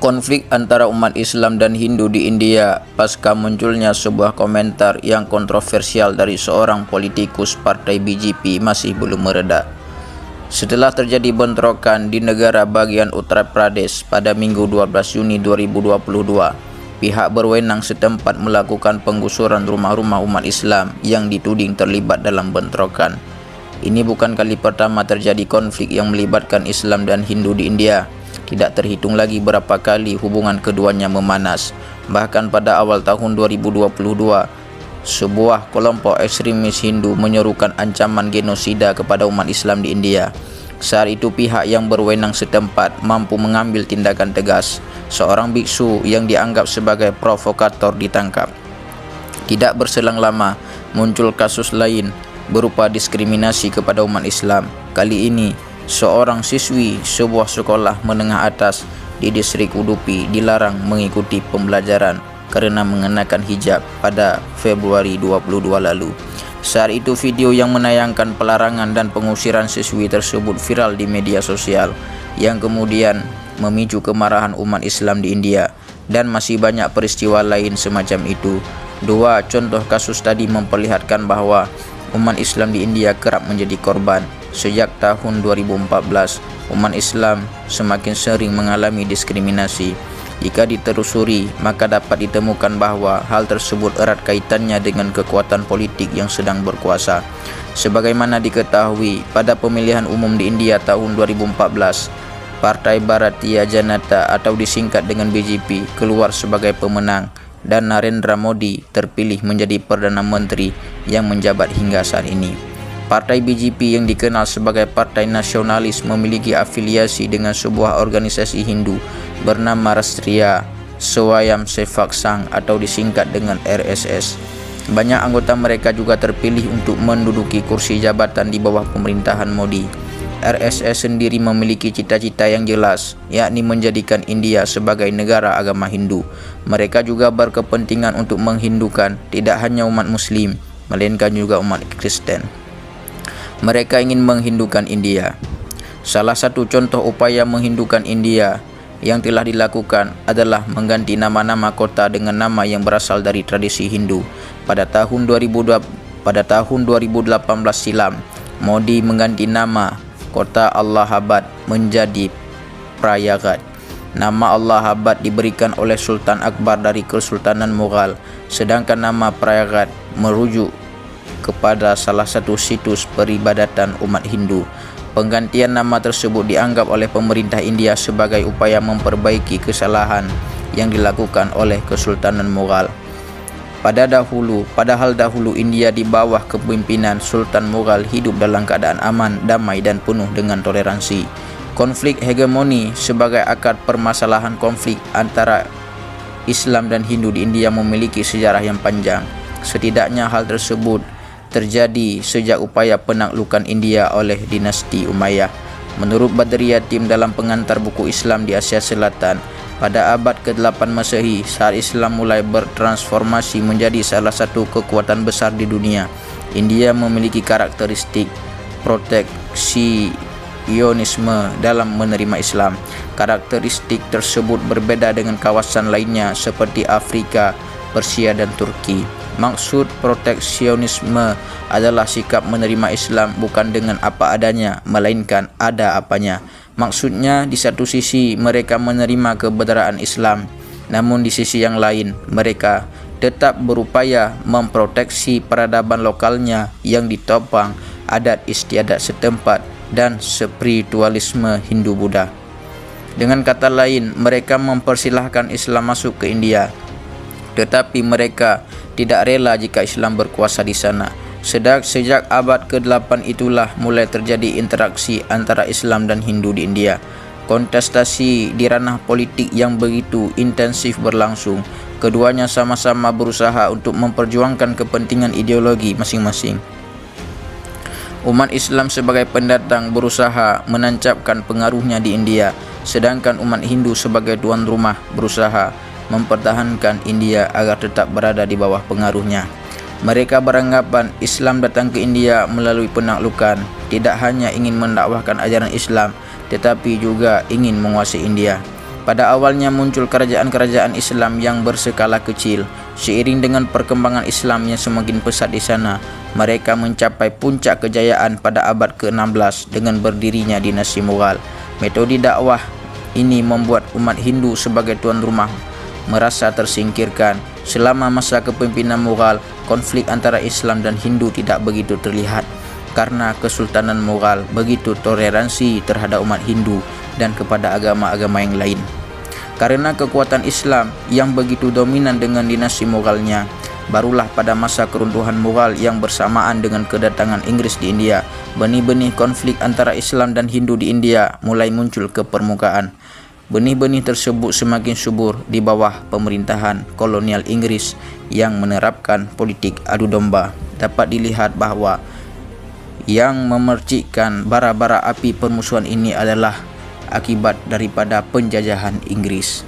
Konflik antara umat Islam dan Hindu di India pasca munculnya sebuah komentar yang kontroversial dari seorang politikus partai BJP masih belum mereda. Setelah terjadi bentrokan di negara bagian Uttar Pradesh pada Minggu 12 Juni 2022, pihak berwenang setempat melakukan penggusuran rumah-rumah umat Islam yang dituding terlibat dalam bentrokan. Ini bukan kali pertama terjadi konflik yang melibatkan Islam dan Hindu di India. Tidak terhitung lagi berapa kali hubungan keduanya memanas. Bahkan pada awal tahun 2022, sebuah kelompok ekstremis Hindu menyerukan ancaman genosida kepada umat Islam di India. Saat itu pihak yang berwenang setempat mampu mengambil tindakan tegas. Seorang biksu yang dianggap sebagai provokator ditangkap. Tidak berselang lama, muncul kasus lain berupa diskriminasi kepada umat Islam. Kali ini, seorang siswi sebuah sekolah menengah atas di distrik Udupi dilarang mengikuti pembelajaran karena mengenakan hijab pada Februari 22 lalu. Saat itu video yang menayangkan pelarangan dan pengusiran siswi tersebut viral di media sosial yang kemudian memicu kemarahan umat Islam di India, dan masih banyak peristiwa lain semacam itu. Dua contoh kasus tadi memperlihatkan bahwa umat Islam di India kerap menjadi korban. Sejak tahun 2014, umat Islam semakin sering mengalami diskriminasi. Jika ditelusuri, maka dapat ditemukan bahwa hal tersebut erat kaitannya dengan kekuatan politik yang sedang berkuasa. Sebagaimana diketahui, pada pemilihan umum di India tahun 2014, Partai Bharatiya Janata atau disingkat dengan BJP keluar sebagai pemenang, dan Narendra Modi terpilih menjadi Perdana Menteri yang menjabat hingga saat ini. Partai BJP yang dikenal sebagai Partai Nasionalis memiliki afiliasi dengan sebuah organisasi Hindu bernama Rashtriya Swayam Sevak Sangh atau disingkat dengan RSS. Banyak anggota mereka juga terpilih untuk menduduki kursi jabatan di bawah pemerintahan Modi. RSS sendiri memiliki cita-cita yang jelas, yakni menjadikan India sebagai negara agama Hindu. Mereka juga berkepentingan untuk menghindukan tidak hanya umat Muslim, melainkan juga umat Kristen. Mereka ingin menghindukan India. Salah satu contoh upaya menghindukan India yang telah dilakukan adalah mengganti nama-nama kota dengan nama yang berasal dari tradisi Hindu. Pada tahun 2018 silam, Modi mengganti nama kota Allahabad menjadi Prayagraj. Nama Allahabad diberikan oleh Sultan Akbar dari Kesultanan Mughal, sedangkan nama Prayagraj merujuk kepada salah satu situs peribadatan umat Hindu. Penggantian nama tersebut dianggap oleh pemerintah India sebagai upaya memperbaiki kesalahan yang dilakukan oleh Kesultanan Mughal. Padahal dahulu India di bawah kepemimpinan Sultan Mughal hidup dalam keadaan aman, damai dan penuh dengan toleransi. Konflik hegemoni sebagai akar permasalahan konflik antara Islam dan Hindu di India memiliki sejarah yang panjang. Setidaknya hal tersebut terjadi sejak upaya penaklukan India oleh dinasti Umayyah. Menurut Badriyatim dalam pengantar buku Islam di Asia Selatan, pada abad ke-8 Masehi, saat Islam mulai bertransformasi menjadi salah satu kekuatan besar di dunia, India memiliki karakteristik proteksionisme dalam menerima Islam. Karakteristik tersebut berbeda dengan kawasan lainnya seperti Afrika, Persia dan Turki. Maksud proteksionisme adalah sikap menerima Islam bukan dengan apa adanya, melainkan ada apanya. Maksudnya, di satu sisi mereka menerima kebenaran Islam, namun di sisi yang lain mereka tetap berupaya memproteksi peradaban lokalnya yang ditopang adat istiadat setempat dan spiritualisme Hindu-Buddha. Dengan kata lain, mereka mempersilahkan Islam masuk ke India, tetapi mereka tidak rela jika Islam berkuasa di sana. Sejak abad ke-8 itulah mulai terjadi interaksi antara Islam dan Hindu di India. Kontestasi di ranah politik yang begitu intensif berlangsung. Keduanya sama-sama berusaha untuk memperjuangkan kepentingan ideologi masing-masing. Umat Islam sebagai pendatang berusaha menancapkan pengaruhnya di India, sedangkan umat Hindu sebagai tuan rumah berusaha mempertahankan India agar tetap berada di bawah pengaruhnya. Mereka beranggapan Islam datang ke India melalui penaklukan, tidak hanya ingin mendakwahkan ajaran Islam, tetapi juga ingin menguasai India. Pada awalnya muncul kerajaan-kerajaan Islam yang berskala kecil. Seiring dengan perkembangan Islam yang semakin pesat di sana, mereka mencapai puncak kejayaan pada abad ke-16 dengan berdirinya dinasti Mughal. Metode dakwah ini membuat umat Hindu sebagai tuan rumah merasa tersingkirkan. Selama masa kepemimpinan Mughal, konflik antara Islam dan Hindu tidak begitu terlihat karena Kesultanan Mughal begitu toleransi terhadap umat Hindu dan kepada agama-agama yang lain. Karena kekuatan Islam yang begitu dominan dengan dinasti Mughalnya, barulah pada masa keruntuhan Mughal yang bersamaan dengan kedatangan Inggris di India, benih-benih konflik antara Islam dan Hindu di India mulai muncul ke permukaan. Benih-benih tersebut semakin subur di bawah pemerintahan kolonial Inggris yang menerapkan politik adu domba. Dapat dilihat bahwa yang memercikkan bara-bara api permusuhan ini adalah akibat daripada penjajahan Inggris.